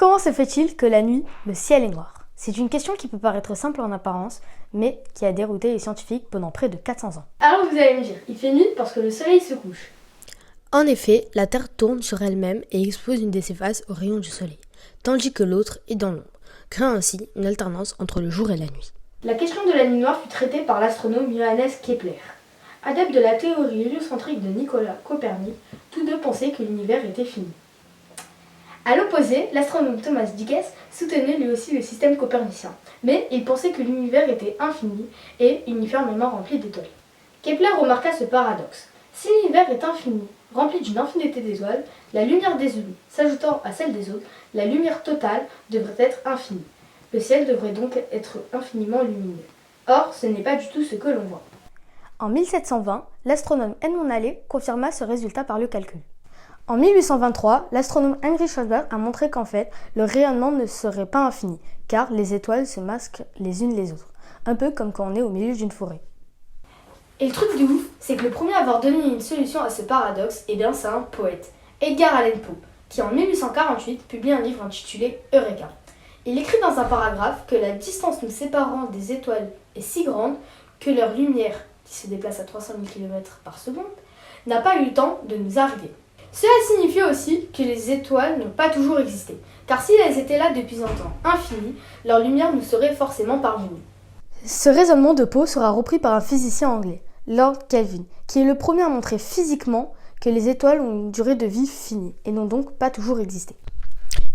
Comment se fait-il que la nuit, le ciel est noir? C'est une question qui peut paraître simple en apparence, mais qui a dérouté les scientifiques pendant près de 400 ans. Alors vous allez me dire, il fait nuit parce que le soleil se couche. En effet, la Terre tourne sur elle-même et expose une de ses faces aux rayons du soleil, tandis que l'autre est dans l'ombre, créant ainsi une alternance entre le jour et la nuit. La question de la nuit noire fut traitée par l'astronome Johannes Kepler. Adepte de la théorie héliocentrique de Nicolas Copernic, tous deux pensaient que l'univers était fini. À l'opposé, l'astronome Thomas Dickes soutenait lui aussi le système copernicien, mais il pensait que l'univers était infini et uniformément rempli d'étoiles. Kepler remarqua ce paradoxe. Si l'univers est infini, rempli d'une infinité d'étoiles, la lumière des unes s'ajoutant à celle des autres, la lumière totale devrait être infinie. Le ciel devrait donc être infiniment lumineux. Or, ce n'est pas du tout ce que l'on voit. En 1720, l'astronome Edmond Halley confirma ce résultat par le calcul. En 1823, l'astronome Heinrich Schwaber a montré qu'en fait, le rayonnement ne serait pas infini, car les étoiles se masquent les unes les autres, un peu comme quand on est au milieu d'une forêt. Et le truc de ouf, c'est que le premier à avoir donné une solution à ce paradoxe, c'est un poète, Edgar Allan Poe, qui en 1848 publie un livre intitulé Eureka. Il écrit dans un paragraphe que la distance nous séparant des étoiles est si grande que leur lumière, qui se déplace à 300 000 km par seconde, n'a pas eu le temps de nous arriver. Cela signifie aussi que les étoiles n'ont pas toujours existé, car si elles étaient là depuis un temps infini, leur lumière nous serait forcément parvenue. Ce raisonnement de Poe sera repris par un physicien anglais, Lord Kelvin, qui est le premier à montrer physiquement que les étoiles ont une durée de vie finie et n'ont donc pas toujours existé.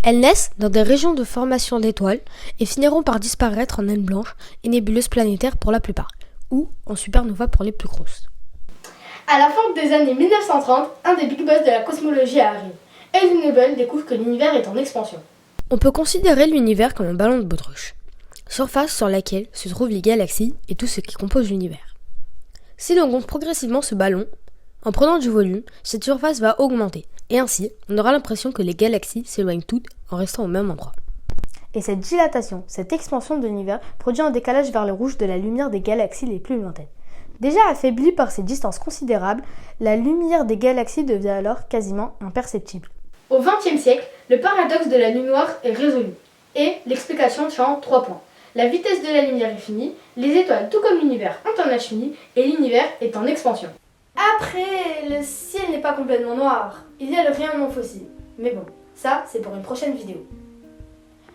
Elles naissent dans des régions de formation d'étoiles et finiront par disparaître en naines blanches et nébuleuses planétaires pour la plupart, ou en supernova pour les plus grosses. À la fin des années 1930, un des big boss de la cosmologie arrive. Edwin Hubble découvre que l'univers est en expansion. On peut considérer l'univers comme un ballon de baudruche, surface sur laquelle se trouvent les galaxies et tout ce qui compose l'univers. Si l'on gonfle progressivement ce ballon, en prenant du volume, cette surface va augmenter, et ainsi, on aura l'impression que les galaxies s'éloignent toutes en restant au même endroit. Et cette dilatation, cette expansion de l'univers produit un décalage vers le rouge de la lumière des galaxies les plus lointaines. Déjà affaiblie par ces distances considérables, la lumière des galaxies devient alors quasiment imperceptible. Au XXe siècle, le paradoxe de la nuit noire est résolu, et l'explication tient en 3 points. La vitesse de la lumière est finie, les étoiles tout comme l'univers ont un âge fini, et l'univers est en expansion. Après, le ciel n'est pas complètement noir, il y a le rayonnement fossile. Mais bon, ça c'est pour une prochaine vidéo.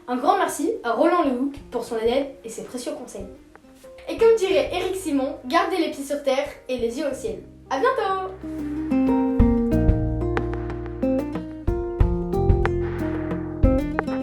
Un grand merci à Roland Lehoucq pour son aide et ses précieux conseils. Et comme dirait Éric Simon, gardez les pieds sur terre et les yeux au ciel. À bientôt!